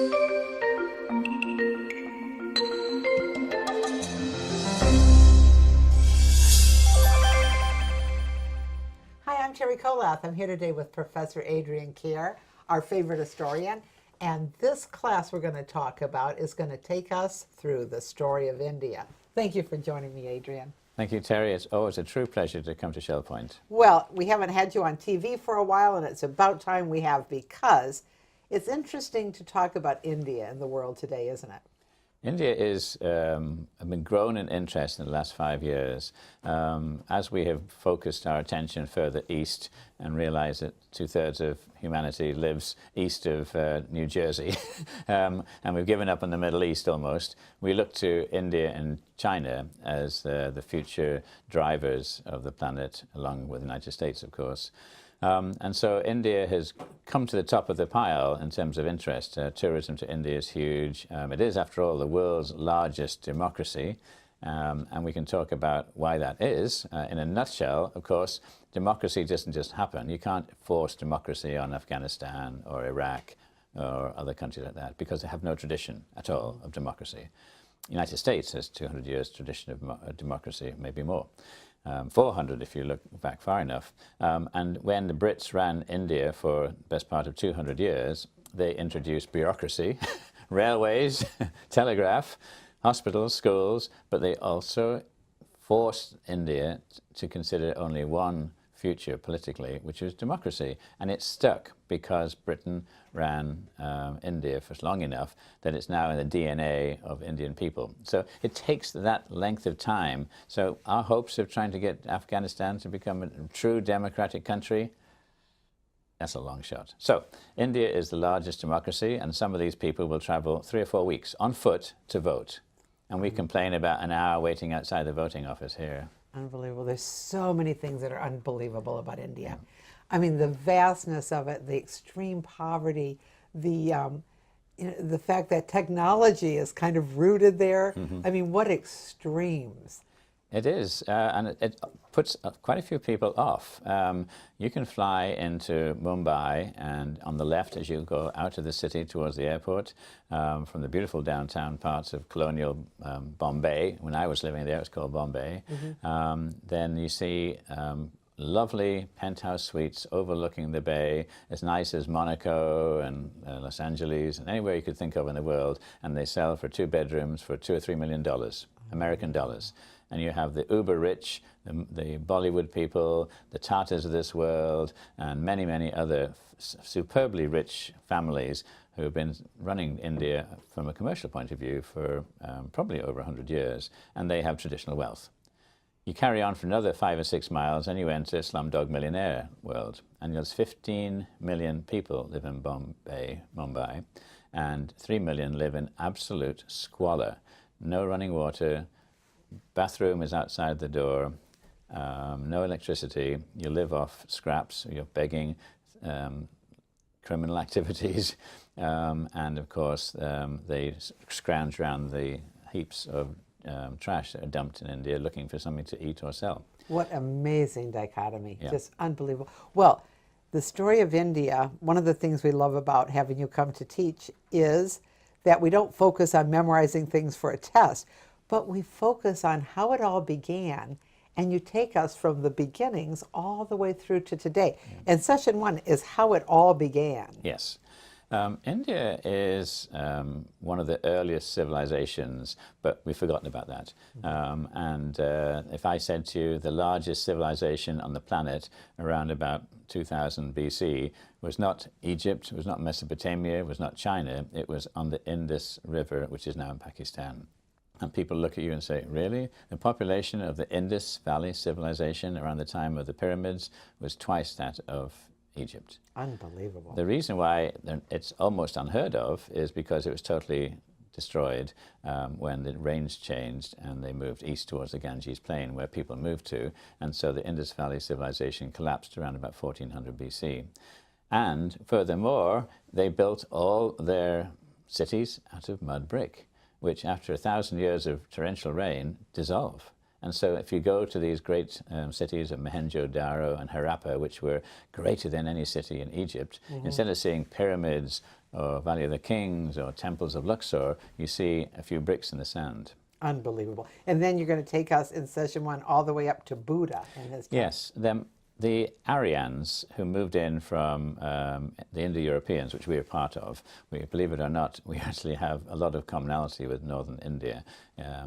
Hi, I'm Teri Kollath. I'm here today with Professor Adrian Kerr, our favorite historian. And this class we're going to talk about is going to take us through the story of India. Thank you for joining me, Adrian. Thank you, Teri. It's always a true pleasure to come to Shell Point. Well, we haven't had you on TV for a while, and it's about time we have, because it's interesting to talk about India in the world today, isn't it? India is been grown in interest in the last 5 years as we have focused our attention further east and realized that 2/3 of humanity lives east of New Jersey, and we've given up on the Middle East almost. We look to India and China as the future drivers of the planet, along with the United States, of course. And so India has come to the top of the pile in terms of interest. Tourism to India is huge. It is, after all, the world's largest democracy, and we can talk about why that is. In a nutshell, of course, democracy doesn't just happen. You can't force democracy on Afghanistan or Iraq or other countries like that, because they have no tradition at all of democracy. The United States has 200 years tradition of democracy, maybe more. 400 if you look back far enough. And when the Brits ran India for the best part of 200 years, they introduced bureaucracy, railways, telegraph, hospitals, schools, but they also forced India to consider only one future politically, which was democracy. And it stuck because Britain ran India for long enough that it's now in the DNA of Indian people. So it takes that length of time. So our hopes of trying to get Afghanistan to become a true democratic country, that's a long shot. So India is the largest democracy, and some of these people will travel 3 or 4 weeks on foot to vote. And we complain about an hour waiting outside the voting office here. Unbelievable. There's so many things that are unbelievable about India. I mean, the vastness of it, the extreme poverty, the fact that technology is kind of rooted there. I mean, what extremes. It is, and it puts quite a few people off. You can fly into Mumbai, and on the left as you go out of the city towards the airport, from the beautiful downtown parts of colonial Bombay. When I was living there, it was called Bombay. Then you see lovely penthouse suites overlooking the bay, as nice as Monaco and Los Angeles, and anywhere you could think of in the world, and they sell for 2 bedrooms for $2 or $3 million, American dollars. And you have the uber rich, the Bollywood people, the Tatars of this world, and many, many other superbly rich families who have been running India from a commercial point of view for probably over 100 years, and they have traditional wealth. You carry on for another 5 or 6 miles and you enter Slumdog Millionaire world, and there's 15 million people live in Mumbai, and 3 million live in absolute squalor. No running water, bathroom is outside the door, no electricity, you live off scraps, you're begging, criminal activities, and of course they scrounge around the heaps of trash that are dumped in India looking for something to eat or sell. What amazing dichotomy, just unbelievable. Well, the story of India, one of the things we love about having you come to teach is that we don't focus on memorizing things for a test, but we focus on how it all began, and you take us from the beginnings all the way through to today. And session 1 is how it all began. Yes. India is one of the earliest civilizations, but we've forgotten about that. If I said to you the largest civilization on the planet around about 2000 BC was not Egypt, was not Mesopotamia, was not China, it was on the Indus River, which is now in Pakistan. And people look at you and say, really? The population of the Indus Valley civilization around the time of the pyramids was twice that of Egypt. Unbelievable. The reason why it's almost unheard of is because it was totally destroyed when the range changed and they moved east towards the Ganges Plain, where people moved to, and so the Indus Valley civilization collapsed around about 1400 BC. And furthermore, they built all their cities out of mud brick, which after 1,000 years of torrential rain dissolve. And so if you go to these great cities of Mohenjo-Daro and Harappa, which were greater than any city in Egypt, instead of seeing pyramids, or Valley of the Kings or temples of Luxor, you see a few bricks in the sand. Unbelievable. And then you're going to take us in session 1 all the way up to Buddha and his time. Yes, the Aryans who moved in from the Indo-Europeans, which we are part of, believe it or not, we actually have a lot of commonality with northern India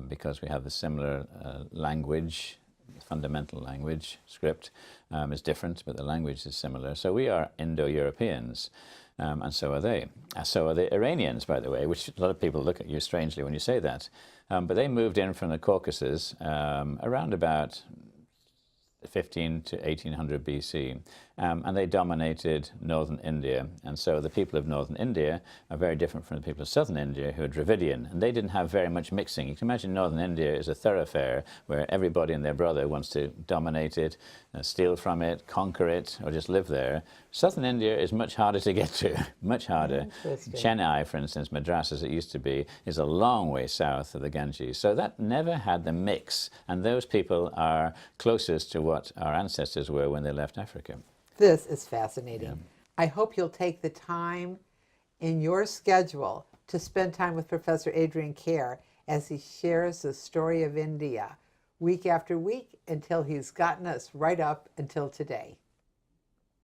because we have the similar language, fundamental language, script is different, but the language is similar. So we are Indo-Europeans. And so are they. So are the Iranians, by the way, which a lot of people look at you strangely when you say that. But they moved in from the Caucasus around about 15 to 1800 BC, and they dominated northern India. And so the people of northern India are very different from the people of southern India, who are Dravidian, and they didn't have very much mixing. You can imagine northern India is a thoroughfare where everybody and their brother wants to dominate it, steal from it, conquer it, or just live there. Southern India is much harder to get to, much harder. Chennai, for instance, Madras as it used to be, is a long way south of the Ganges. So that never had the mix, and those people are closest to what our ancestors were when they left Africa. This is fascinating. Yeah. I hope you'll take the time in your schedule to spend time with Professor Adrian Kerr as he shares the story of India week after week until he's gotten us right up until today.